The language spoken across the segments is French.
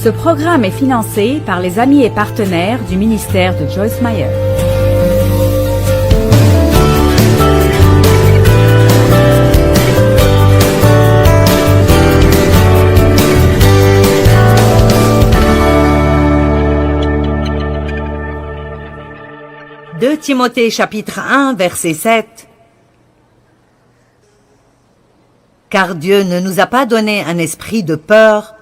Ce programme est financé par les amis et partenaires du ministère de Joyce Meyer. « 2 Timothée chapitre 1 verset 7 » Car Dieu ne nous a pas donné un esprit de peur,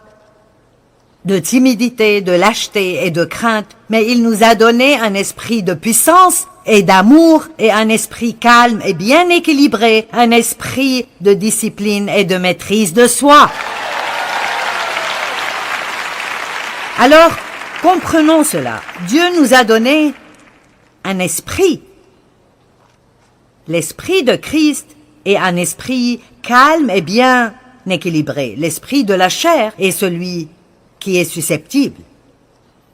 de timidité, de lâcheté et de crainte, mais il nous a donné un esprit de puissance et d'amour et un esprit calme et bien équilibré, un esprit de discipline et de maîtrise de soi. Alors, comprenons cela. Dieu nous a donné un esprit, l'esprit de Christ, et un esprit calme et bien équilibré. L'esprit de la chair est celui qui est susceptible.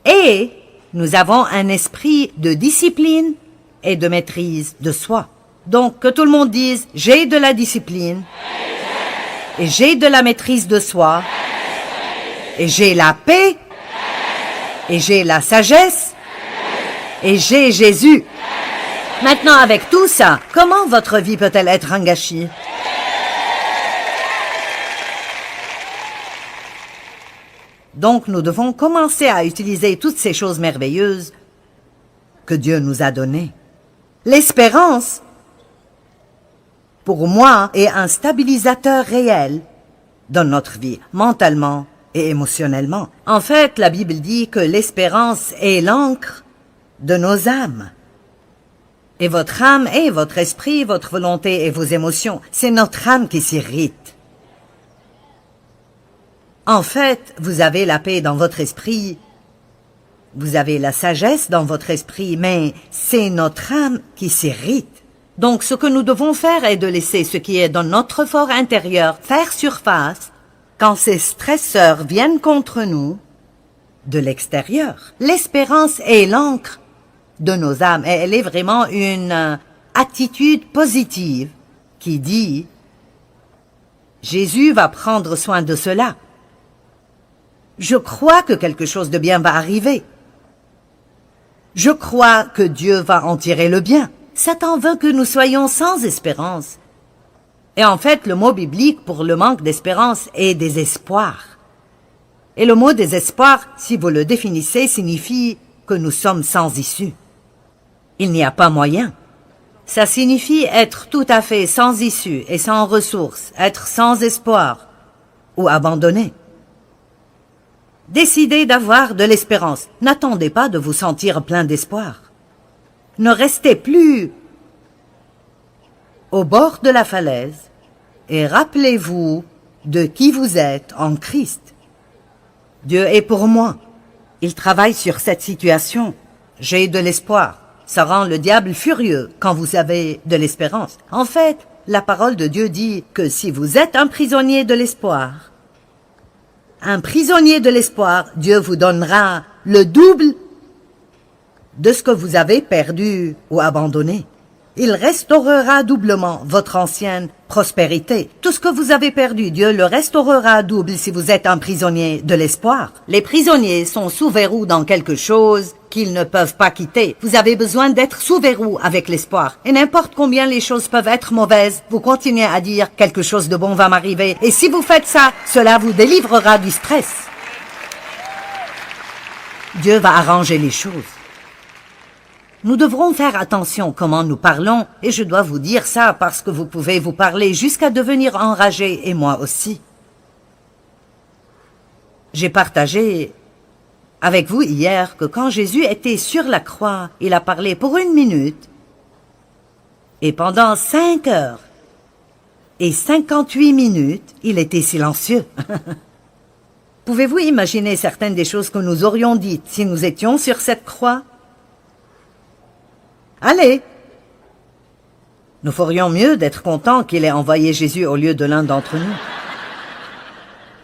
Et nous avons un esprit de discipline et de maîtrise de soi. Donc, que tout le monde dise, j'ai de la discipline, et j'ai de la maîtrise de soi, et j'ai la paix, et j'ai la sagesse, et j'ai Jésus. Maintenant, avec tout ça, comment votre vie peut-elle être un gâchis? Donc, nous devons commencer à utiliser toutes ces choses merveilleuses que Dieu nous a données. L'espérance, pour moi, est un stabilisateur réel dans notre vie, mentalement et émotionnellement. En fait, la Bible dit que l'espérance est l'encre de nos âmes. Et votre âme est votre esprit, votre volonté et vos émotions. C'est notre âme qui s'irrite. En fait, vous avez la paix dans votre esprit, vous avez la sagesse dans votre esprit, mais c'est notre âme qui s'irrite. Donc ce que nous devons faire est de laisser ce qui est dans notre fort intérieur faire surface quand ces stresseurs viennent contre nous de l'extérieur. L'espérance est l'encre de nos âmes, et elle est vraiment une attitude positive qui dit « Jésus va prendre soin de cela. Je crois que quelque chose de bien va arriver. Je crois que Dieu va en tirer le bien. » Satan veut que nous soyons sans espérance. Et en fait, le mot biblique pour le manque d'espérance est désespoir. Et le mot désespoir, si vous le définissez, signifie que nous sommes sans issue. Il n'y a pas moyen. Ça signifie être tout à fait sans issue et sans ressources, être sans espoir ou abandonné. Décidez d'avoir de l'espérance. N'attendez pas de vous sentir plein d'espoir. Ne restez plus au bord de la falaise et rappelez-vous de qui vous êtes en Christ. Dieu est pour moi. Il travaille sur cette situation. J'ai de l'espoir. Ça rend le diable furieux quand vous avez de l'espérance. En fait, la parole de Dieu dit que si vous êtes un prisonnier de l'espoir, Dieu vous donnera le double de ce que vous avez perdu ou abandonné. Il restaurera doublement votre ancienne prospérité. Tout ce que vous avez perdu, Dieu le restaurera double si vous êtes un prisonnier de l'espoir. Les prisonniers sont sous verrou dans quelque chose qu'ils ne peuvent pas quitter. Vous avez besoin d'être sous verrou avec l'espoir. Et n'importe combien les choses peuvent être mauvaises, vous continuez à dire quelque chose de bon va m'arriver. Et si vous faites ça, cela vous délivrera du stress. Dieu va arranger les choses. Nous devrons faire attention comment nous parlons, et je dois vous dire ça parce que vous pouvez vous parler jusqu'à devenir enragé, et moi aussi. J'ai partagé avec vous hier que quand Jésus était sur la croix, il a parlé pour 1 minute, et pendant 5 heures et 58 minutes, il était silencieux. Pouvez-vous imaginer certaines des choses que nous aurions dites si nous étions sur cette croix? Allez! Nous ferions mieux d'être contents qu'il ait envoyé Jésus au lieu de l'un d'entre nous.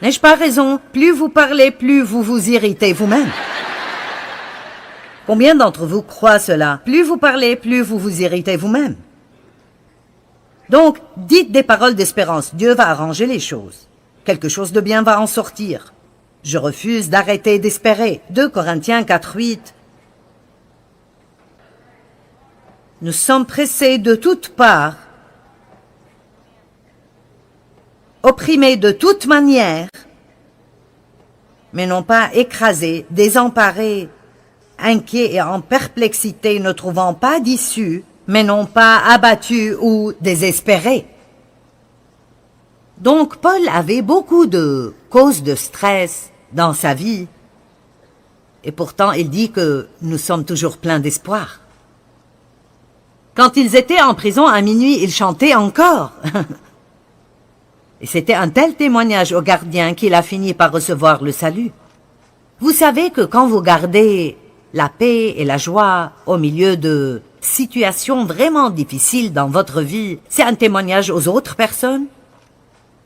N'ai-je pas raison? Plus vous parlez, plus vous vous irritez vous-même. Combien d'entre vous croient cela? Plus vous parlez, plus vous vous irritez vous-même. Donc, dites des paroles d'espérance. Dieu va arranger les choses. Quelque chose de bien va en sortir. Je refuse d'arrêter d'espérer. 2 Corinthiens 4:8. Nous sommes pressés de toutes parts, opprimés de toute manière, mais non pas écrasés, désemparés, inquiets et en perplexité, ne trouvant pas d'issue, mais non pas abattus ou désespérés. Donc Paul avait beaucoup de causes de stress dans sa vie, et pourtant il dit que nous sommes toujours pleins d'espoir. Quand ils étaient en prison à minuit, ils chantaient encore. Et c'était un tel témoignage au gardien qu'il a fini par recevoir le salut. Vous savez que quand vous gardez la paix et la joie au milieu de situations vraiment difficiles dans votre vie, c'est un témoignage aux autres personnes.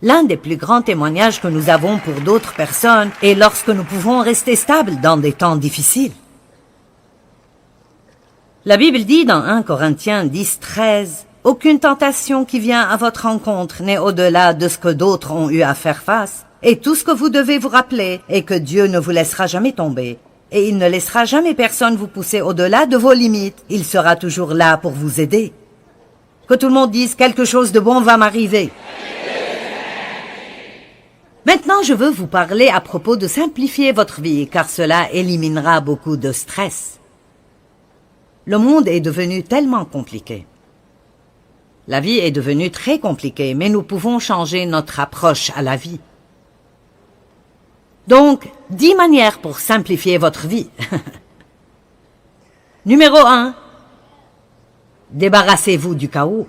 L'un des plus grands témoignages que nous avons pour d'autres personnes est lorsque nous pouvons rester stables dans des temps difficiles. La Bible dit dans 1 Corinthiens 10:13, « Aucune tentation qui vient à votre rencontre n'est au-delà de ce que d'autres ont eu à faire face. Et tout ce que vous devez vous rappeler est que Dieu ne vous laissera jamais tomber. Et il ne laissera jamais personne vous pousser au-delà de vos limites. Il sera toujours là pour vous aider. » Que tout le monde dise « Quelque chose de bon va m'arriver ». Maintenant, je veux vous parler à propos de simplifier votre vie, car cela éliminera beaucoup de stress. Le monde est devenu tellement compliqué. La vie est devenue très compliquée, mais nous pouvons changer notre approche à la vie. Donc, 10 manières pour simplifier votre vie. Numéro 1. Débarrassez-vous du chaos.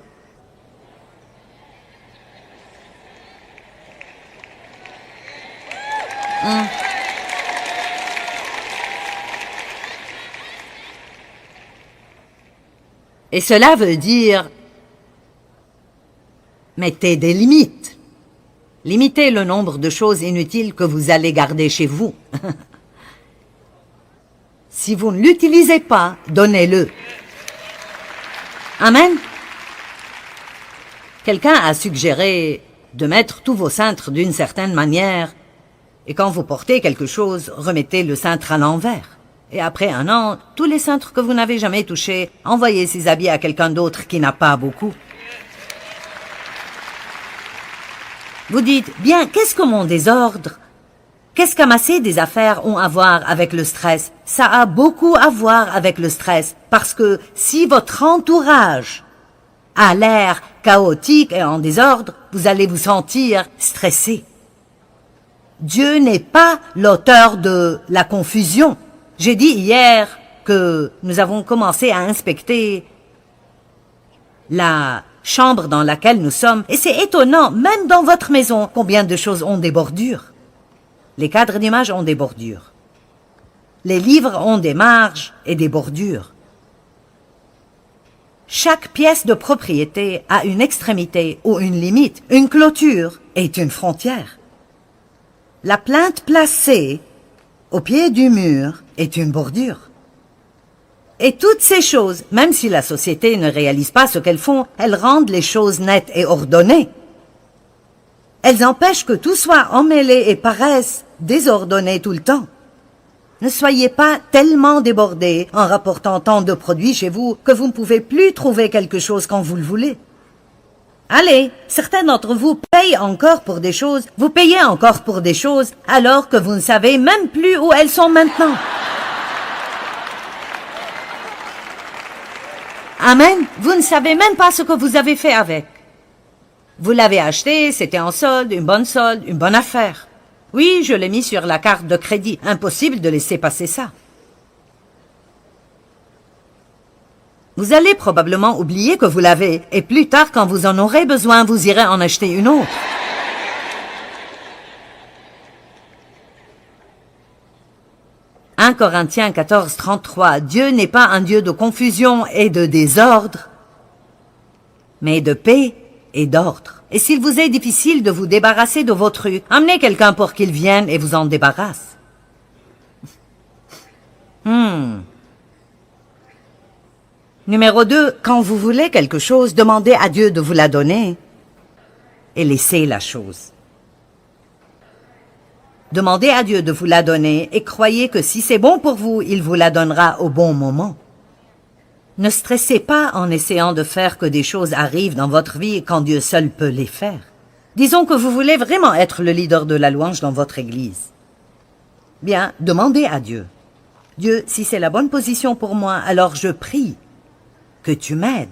Et cela veut dire mettez des limites. Limitez le nombre de choses inutiles que vous allez garder chez vous. Si vous ne l'utilisez pas, donnez-le. Amen. Quelqu'un a suggéré de mettre tous vos cintres d'une certaine manière, et quand vous portez quelque chose, remettez le cintre à l'envers. Et après 1 an, tous les cintres que vous n'avez jamais touchés, envoyez ces habits à quelqu'un d'autre qui n'a pas beaucoup. Vous dites, bien, qu'est-ce que mon désordre? Qu'est-ce qu'amasser des affaires ont à voir avec le stress? Ça a beaucoup à voir avec le stress, parce que si votre entourage a l'air chaotique et en désordre, vous allez vous sentir stressé. Dieu n'est pas l'auteur de la confusion. J'ai dit hier que nous avons commencé à inspecter la chambre dans laquelle nous sommes, et c'est étonnant, même dans votre maison, combien de choses ont des bordures. Les cadres d'images ont des bordures. Les livres ont des marges et des bordures. Chaque pièce de propriété a une extrémité ou une limite, une clôture et une frontière. La plinthe placée au pied du mur est une bordure. Et toutes ces choses, même si la société ne réalise pas ce qu'elles font, elles rendent les choses nettes et ordonnées. Elles empêchent que tout soit emmêlé et paraisse désordonné tout le temps. Ne soyez pas tellement débordés en rapportant tant de produits chez vous que vous ne pouvez plus trouver quelque chose quand vous le voulez. Allez, certains d'entre vous payent encore pour des choses, vous payez encore pour des choses alors que vous ne savez même plus où elles sont maintenant. Amen. Vous ne savez même pas ce que vous avez fait avec. Vous l'avez acheté, c'était en solde, une bonne affaire. Oui, je l'ai mis sur la carte de crédit. Impossible de laisser passer ça. Vous allez probablement oublier que vous l'avez, et plus tard, quand vous en aurez besoin, vous irez en acheter une autre. « 1 Corinthiens 14:33 Dieu n'est pas un Dieu de confusion et de désordre, mais de paix et d'ordre. Et s'il vous est difficile de vous débarrasser de vos trucs, amenez quelqu'un pour qu'il vienne et vous en débarrasse. Numéro 2, quand vous voulez quelque chose, demandez à Dieu de vous la donner et laissez la chose. Demandez à Dieu de vous la donner et croyez que si c'est bon pour vous, il vous la donnera au bon moment. Ne stressez pas en essayant de faire que des choses arrivent dans votre vie quand Dieu seul peut les faire. Disons que vous voulez vraiment être le leader de la louange dans votre église. Bien, demandez à Dieu. Dieu, si c'est la bonne position pour moi, alors je prie que tu m'aides.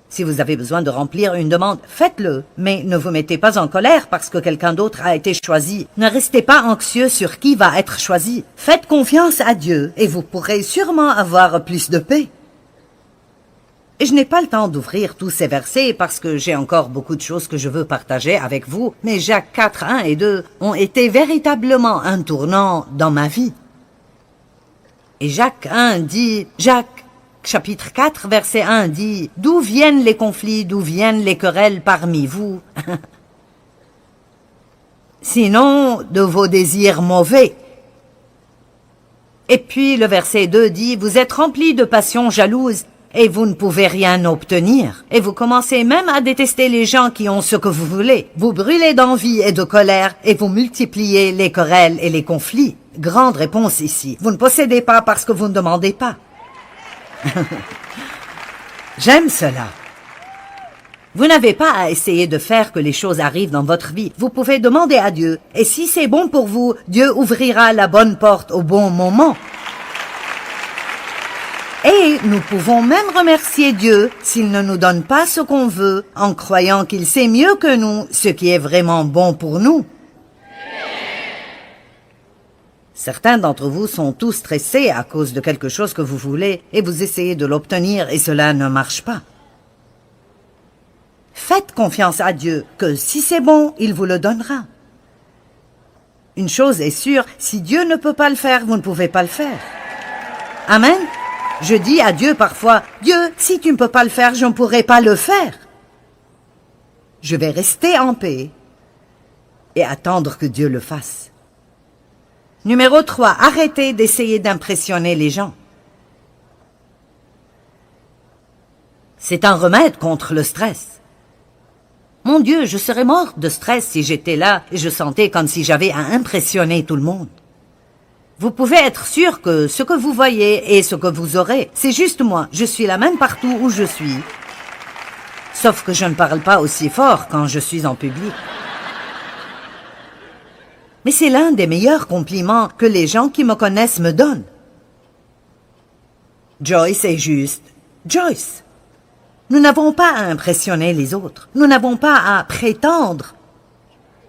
Si vous avez besoin de remplir une demande, faites-le, mais ne vous mettez pas en colère parce que quelqu'un d'autre a été choisi. Ne restez pas anxieux sur qui va être choisi. Faites confiance à Dieu et vous pourrez sûrement avoir plus de paix. Et je n'ai pas le temps d'ouvrir tous ces versets parce que j'ai encore beaucoup de choses que je veux partager avec vous, mais Jacques 4, 1 et 2 ont été véritablement un tournant dans ma vie. Et Jacques 1 dit, Jacques, chapitre 4, verset 1 dit, « D'où viennent les conflits, d'où viennent les querelles parmi vous? Sinon, de vos désirs mauvais. » Et puis le verset 2 dit, « Vous êtes remplis de passions jalouses, et vous ne pouvez rien obtenir. Et vous commencez même à détester les gens qui ont ce que vous voulez. Vous brûlez d'envie et de colère, et vous multipliez les querelles et les conflits. » Grande réponse ici. Vous ne possédez pas parce que vous ne demandez pas. J'aime cela. Vous n'avez pas à essayer de faire que les choses arrivent dans votre vie. Vous pouvez demander à Dieu. Et si c'est bon pour vous, Dieu ouvrira la bonne porte au bon moment. Et nous pouvons même remercier Dieu s'il ne nous donne pas ce qu'on veut, en croyant qu'il sait mieux que nous ce qui est vraiment bon pour nous. Certains d'entre vous sont tous stressés à cause de quelque chose que vous voulez et vous essayez de l'obtenir et cela ne marche pas. Faites confiance à Dieu que si c'est bon, il vous le donnera. Une chose est sûre, si Dieu ne peut pas le faire, vous ne pouvez pas le faire. Amen. Je dis à Dieu parfois, « Dieu, si tu ne peux pas le faire, je ne pourrai pas le faire. » Je vais rester en paix et attendre que Dieu le fasse. Numéro 3, arrêtez d'essayer d'impressionner les gens. C'est un remède contre le stress. Mon Dieu, je serais morte de stress si j'étais là et je sentais comme si j'avais à impressionner tout le monde. Vous pouvez être sûr que ce que vous voyez et ce que vous aurez, c'est juste moi. Je suis la même partout où je suis. Sauf que je ne parle pas aussi fort quand je suis en public. Mais c'est l'un des meilleurs compliments que les gens qui me connaissent me donnent. Joyce est juste Joyce. Nous n'avons pas à impressionner les autres. Nous n'avons pas à prétendre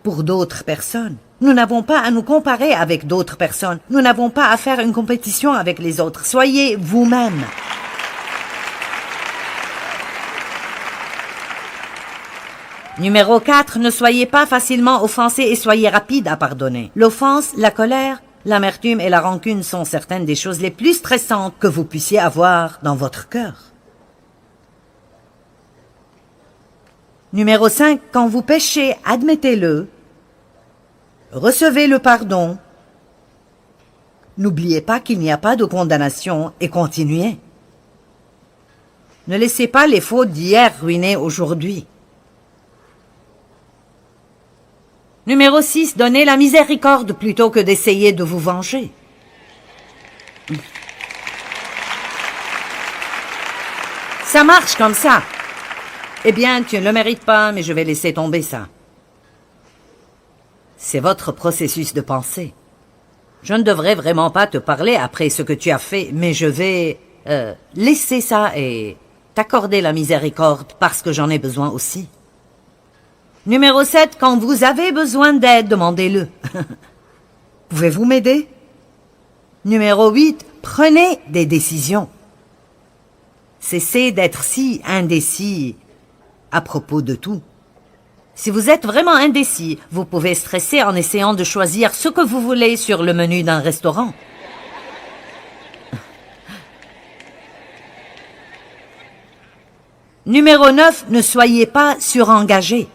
pour d'autres personnes. Nous n'avons pas à nous comparer avec d'autres personnes. Nous n'avons pas à faire une compétition avec les autres. Soyez vous-même. Numéro 4, ne soyez pas facilement offensés et soyez rapides à pardonner. L'offense, la colère, l'amertume et la rancune sont certaines des choses les plus stressantes que vous puissiez avoir dans votre cœur. Numéro 5, quand vous péchez, admettez-le. Recevez le pardon. N'oubliez pas qu'il n'y a pas de condamnation et continuez. Ne laissez pas les fautes d'hier ruiner aujourd'hui. Numéro 6, donnez la miséricorde plutôt que d'essayer de vous venger. Ça marche comme ça. Eh bien, tu ne le mérites pas, mais je vais laisser tomber ça. C'est votre processus de pensée. Je ne devrais vraiment pas te parler après ce que tu as fait, mais je vais laisser ça et t'accorder la miséricorde parce que j'en ai besoin aussi. Numéro 7, quand vous avez besoin d'aide, demandez-le. Pouvez-vous m'aider? Numéro 8, prenez des décisions. Cessez d'être si indécis à propos de tout. Si vous êtes vraiment indécis, vous pouvez stresser en essayant de choisir ce que vous voulez sur le menu d'un restaurant. Numéro 9, ne soyez pas surengagé.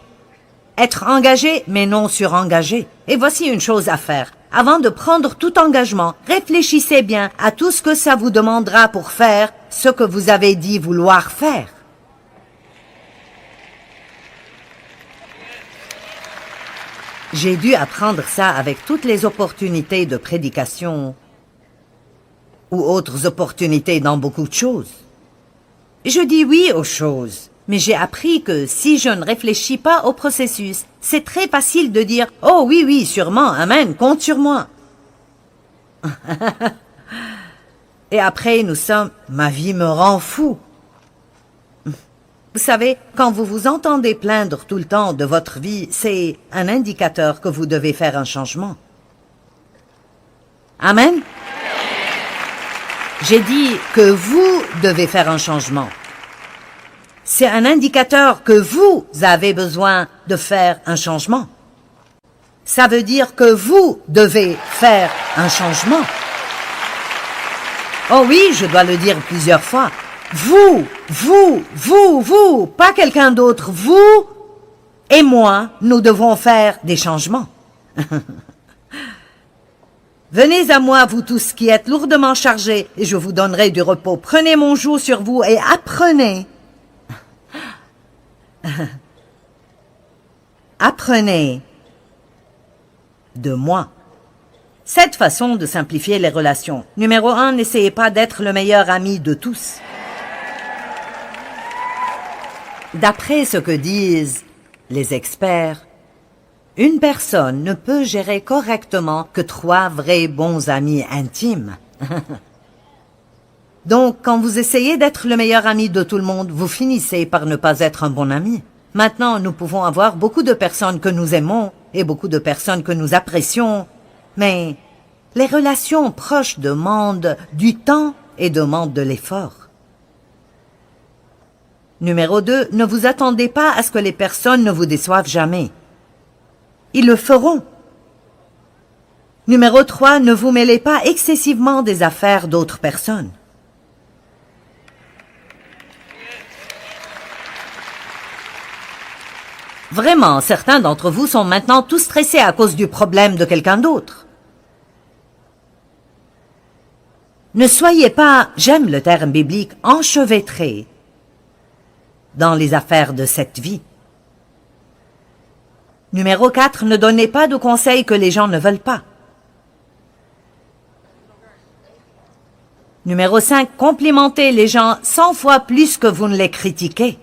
Être engagé, mais non surengagé. Et voici une chose à faire. Avant de prendre tout engagement, réfléchissez bien à tout ce que ça vous demandera pour faire ce que vous avez dit vouloir faire. J'ai dû apprendre ça avec toutes les opportunités de prédication ou autres opportunités dans beaucoup de choses. Je dis oui aux choses, mais j'ai appris que si je ne réfléchis pas au processus, c'est très facile de dire « Oh oui, oui, sûrement, amen, compte sur moi ». Et après, nous sommes « Ma vie me rend fou ». Vous savez, quand vous vous entendez plaindre tout le temps de votre vie, c'est un indicateur que vous devez faire un changement. Amen. J'ai dit que vous devez faire un changement. C'est un indicateur que vous avez besoin de faire un changement. Ça veut dire que vous devez faire un changement. Oh oui, je dois le dire plusieurs fois. Vous, pas quelqu'un d'autre, vous et moi, nous devons faire des changements. Venez à moi, vous tous qui êtes lourdement chargés, et je vous donnerai du repos. Prenez mon joug sur vous et apprenez. Apprenez de moi. Cette façon de simplifier les relations. Numéro 1, n'essayez pas d'être le meilleur ami de tous. D'après ce que disent les experts, une personne ne peut gérer correctement que 3 vrais bons amis intimes. Donc, quand vous essayez d'être le meilleur ami de tout le monde, vous finissez par ne pas être un bon ami. Maintenant, nous pouvons avoir beaucoup de personnes que nous aimons et beaucoup de personnes que nous apprécions, mais les relations proches demandent du temps et demandent de l'effort. Numéro 2, ne vous attendez pas à ce que les personnes ne vous déçoivent jamais. Ils le feront. Numéro 3, ne vous mêlez pas excessivement des affaires d'autres personnes. Vraiment, certains d'entre vous sont maintenant tous stressés à cause du problème de quelqu'un d'autre. Ne soyez pas, j'aime le terme biblique, enchevêtrés dans les affaires de cette vie. Numéro 4, ne donnez pas de conseils que les gens ne veulent pas. Numéro 5, complimentez les gens 100 fois plus que vous ne les critiquez.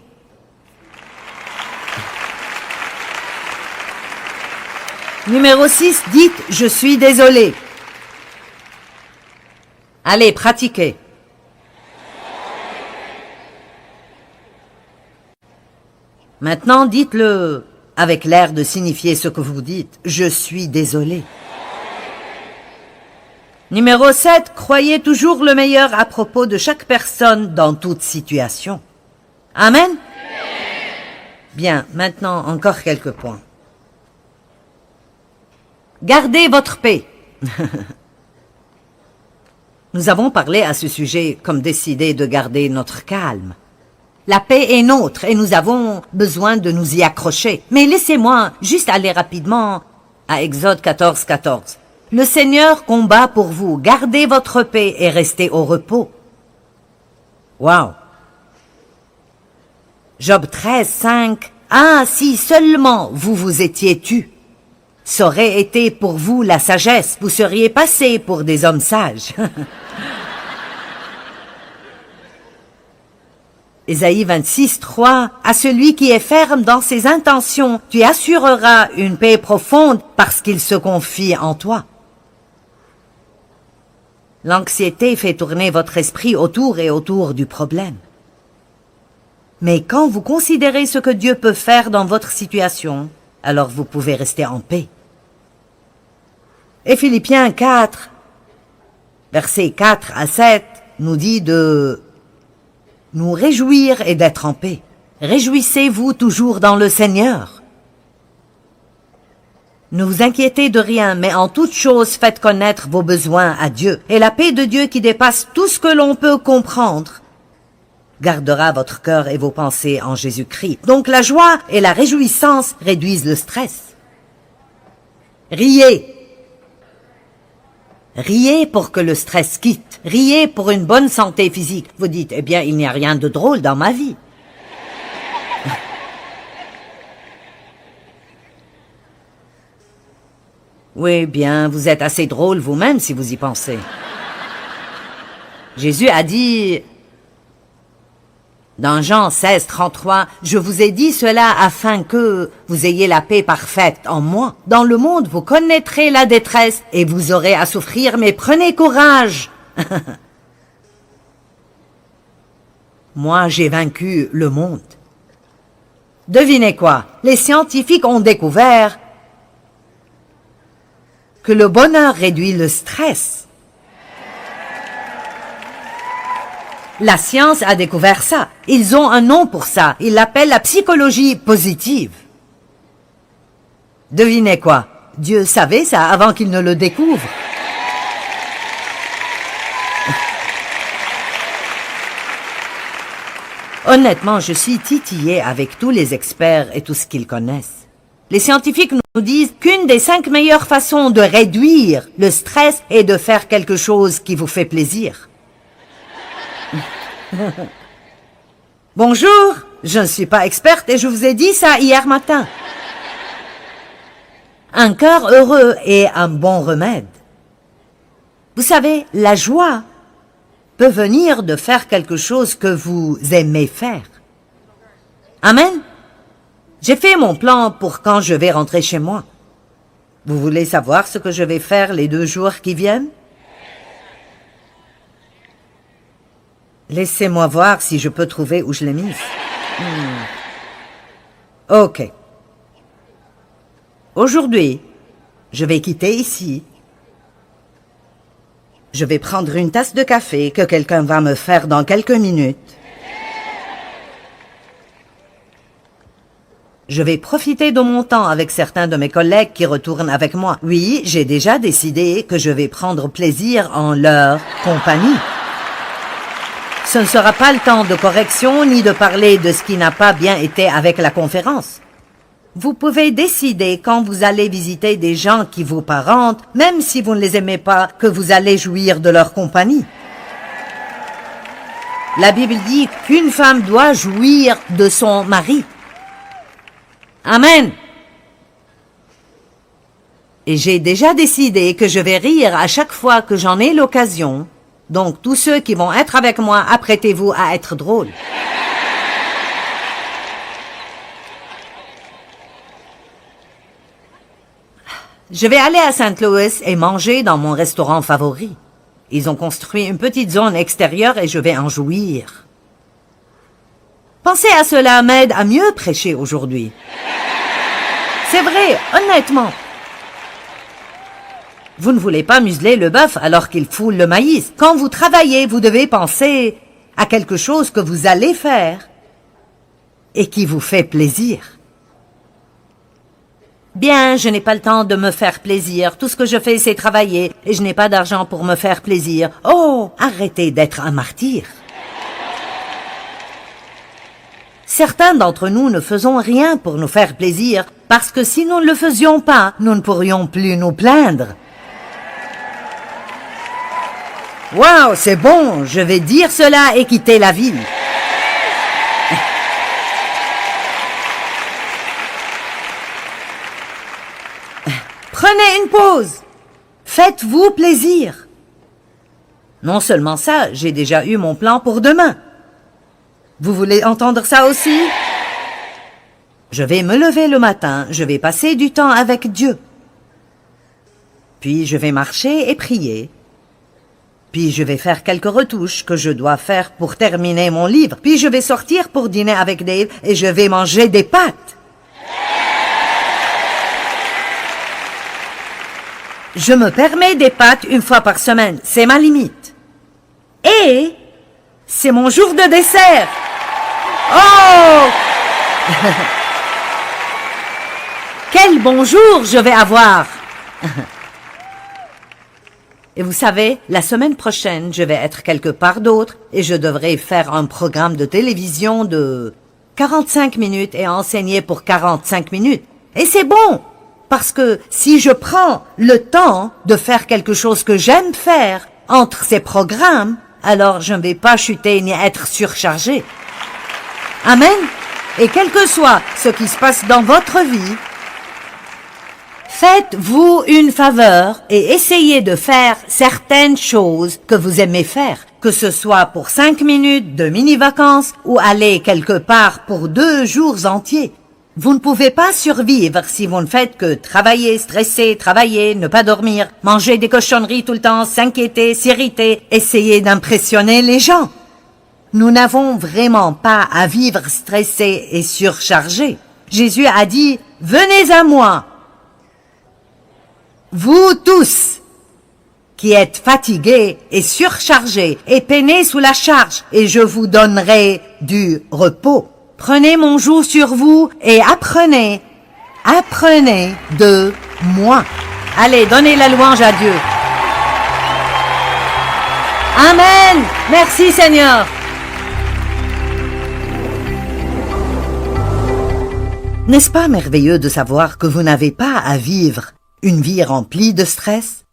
Numéro 6, dites « Je suis désolé ». Allez, pratiquez. Maintenant, dites-le avec l'air de signifier ce que vous dites. « Je suis désolé ». Numéro 7, croyez toujours le meilleur à propos de chaque personne dans toute situation. Amen? Bien, maintenant, encore quelques points. Gardez votre paix. Nous avons parlé à ce sujet comme décidé de garder notre calme. La paix est nôtre et nous avons besoin de nous y accrocher. Mais laissez-moi juste aller rapidement à Exode 14, 14. Le Seigneur combat pour vous. Gardez votre paix et restez au repos. Wow. Job 13, 5. Ah, si seulement vous vous étiez tus. Ça aurait été pour vous la sagesse. Vous seriez passés pour des hommes sages. Ésaïe 26, 3. À celui qui est ferme dans ses intentions, tu assureras une paix profonde parce qu'il se confie en toi. L'anxiété fait tourner votre esprit autour et autour du problème. Mais quand vous considérez ce que Dieu peut faire dans votre situation, alors vous pouvez rester en paix. Et Philippiens 4, versets 4 à 7, nous dit de nous réjouir et d'être en paix. Réjouissez-vous toujours dans le Seigneur. Ne vous inquiétez de rien, mais en toute chose faites connaître vos besoins à Dieu. Et la paix de Dieu qui dépasse tout ce que l'on peut comprendre gardera votre cœur et vos pensées en Jésus-Christ. Donc la joie et la réjouissance réduisent le stress. Riez. Riez pour que le stress quitte. Riez pour une bonne santé physique. Vous dites, eh bien, il n'y a rien de drôle dans ma vie. Oui, bien, vous êtes assez drôle vous-même si vous y pensez. Jésus a dit, dans Jean 16, 33, « Je vous ai dit cela afin que vous ayez la paix parfaite en moi. Dans le monde, vous connaîtrez la détresse et vous aurez à souffrir, mais prenez courage. » Moi, j'ai vaincu le monde. Devinez quoi? Les scientifiques ont découvert que le bonheur réduit le stress. La science a découvert ça. Ils ont un nom pour ça. Ils l'appellent la psychologie positive. Devinez quoi? Dieu savait ça avant qu'il ne le découvre. Honnêtement, je suis titillée avec tous les experts et tout ce qu'ils connaissent. Les scientifiques nous disent qu'une des 5 meilleures façons de réduire le stress est de faire quelque chose qui vous fait plaisir. Bonjour, je ne suis pas experte et je vous ai dit ça hier matin. Un cœur heureux est un bon remède. Vous savez, la joie peut venir de faire quelque chose que vous aimez faire. Amen. J'ai fait mon plan pour quand je vais rentrer chez moi. Vous voulez savoir ce que je vais faire les 2 jours qui viennent? Laissez-moi voir si je peux trouver où je l'ai mise. Ok. Aujourd'hui, je vais quitter ici. Je vais prendre une tasse de café que quelqu'un va me faire dans quelques minutes. Je vais profiter de mon temps avec certains de mes collègues qui retournent avec moi. Oui, j'ai déjà décidé que je vais prendre plaisir en leur compagnie. Ce ne sera pas le temps de correction ni de parler de ce qui n'a pas bien été avec la conférence. Vous pouvez décider quand vous allez visiter des gens qui vous parentent, même si vous ne les aimez pas, que vous allez jouir de leur compagnie. La Bible dit qu'une femme doit jouir de son mari. Amen. Et j'ai déjà décidé que je vais rire à chaque fois que j'en ai l'occasion. Donc, tous ceux qui vont être avec moi, apprêtez-vous à être drôles. Je vais aller à St. Louis et manger dans mon restaurant favori. Ils ont construit une petite zone extérieure et je vais en jouir. Penser à cela m'aide à mieux prêcher aujourd'hui. C'est vrai, honnêtement. Vous ne voulez pas museler le bœuf alors qu'il foule le maïs. Quand vous travaillez, vous devez penser à quelque chose que vous allez faire et qui vous fait plaisir. Bien, je n'ai pas le temps de me faire plaisir. Tout ce que je fais, c'est travailler et je n'ai pas d'argent pour me faire plaisir. Oh, arrêtez d'être un martyr. Certains d'entre nous ne faisons rien pour nous faire plaisir parce que si nous ne le faisions pas, nous ne pourrions plus nous plaindre. Wow, c'est bon, je vais dire cela et quitter la ville. Prenez une pause. Faites-vous plaisir. Non seulement ça, j'ai déjà eu mon plan pour demain. Vous voulez entendre ça aussi? Je vais me lever le matin, je vais passer du temps avec Dieu. Puis je vais marcher et prier. Puis je vais faire quelques retouches que je dois faire pour terminer mon livre. Puis je vais sortir pour dîner avec Dave et je vais manger des pâtes. Je me permets des pâtes 1 fois par semaine, c'est ma limite. Et c'est mon jour de dessert. Oh! Quel bon jour je vais avoir! Et vous savez, la semaine prochaine, je vais être quelque part d'autre et je devrais faire un programme de télévision de 45 minutes et enseigner pour 45 minutes. Et c'est bon, parce que si je prends le temps de faire quelque chose que j'aime faire entre ces programmes, alors je ne vais pas chuter ni être surchargé. Amen. Et quel que soit ce qui se passe dans votre vie, Faites-vous une faveur et essayez de faire certaines choses que vous aimez faire, que ce soit pour 5 minutes de mini-vacances ou aller quelque part pour 2 jours entiers. Vous ne pouvez pas survivre si vous ne faites que travailler, stresser, travailler, ne pas dormir, manger des cochonneries tout le temps, s'inquiéter, s'irriter, essayer d'impressionner les gens. Nous n'avons vraiment pas à vivre stressés et surchargés. Jésus a dit, « Venez à moi, vous tous qui êtes fatigués et surchargés et peinez sous la charge, et je vous donnerai du repos. Prenez mon joug sur vous et apprenez de moi. » Allez, donnez la louange à Dieu. Amen. Merci Seigneur. N'est-ce pas merveilleux de savoir que vous n'avez pas à vivre une vie remplie de stress?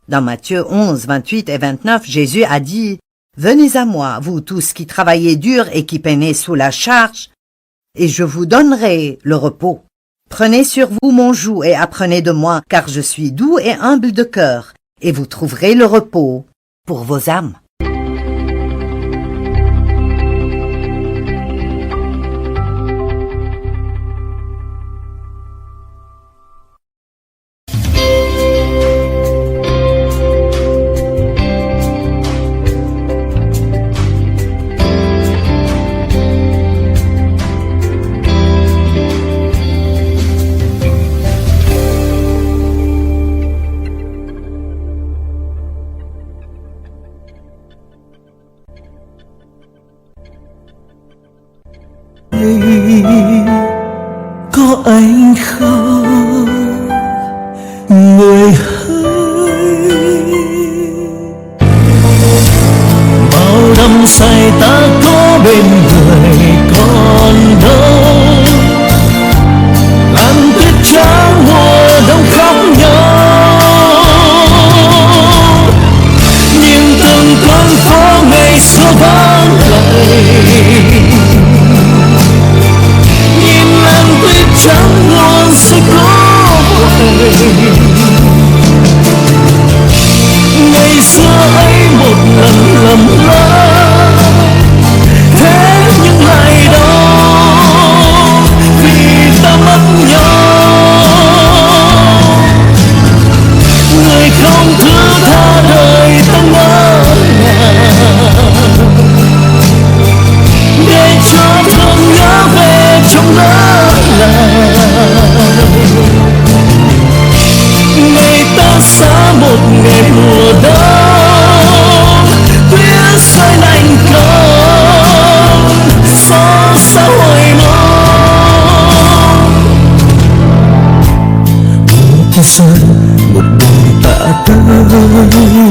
Dans Matthieu 11, 28 et 29, Jésus a dit, « Venez à moi, vous tous qui travaillez dur et qui peinez sous la charge, et je vous donnerai le repos. Prenez sur vous mon joug et apprenez de moi, car je suis doux et humble de cœur, et vous trouverez le repos pour vos âmes. » Có anh không người hỡi, bao năm say ta có bên người còn đâu, làm tuyết trắng mùa đông khóc nhau, nhưng từng con phố ngày xưa vắng lặng, trắng luôn sẽ có ngày xưa ấy một lần lầm lỡ, thế nhưng lại đó vì ta mất nhau, người không thứ tha đời ta ngỡ ngàng, để cho thương nhớ về trong lỡ ngày ta xa một ngày mùa đông, tuyết rơi lạnh cóng, gió xa hoài mong. Một cái sân một đời tạ tới,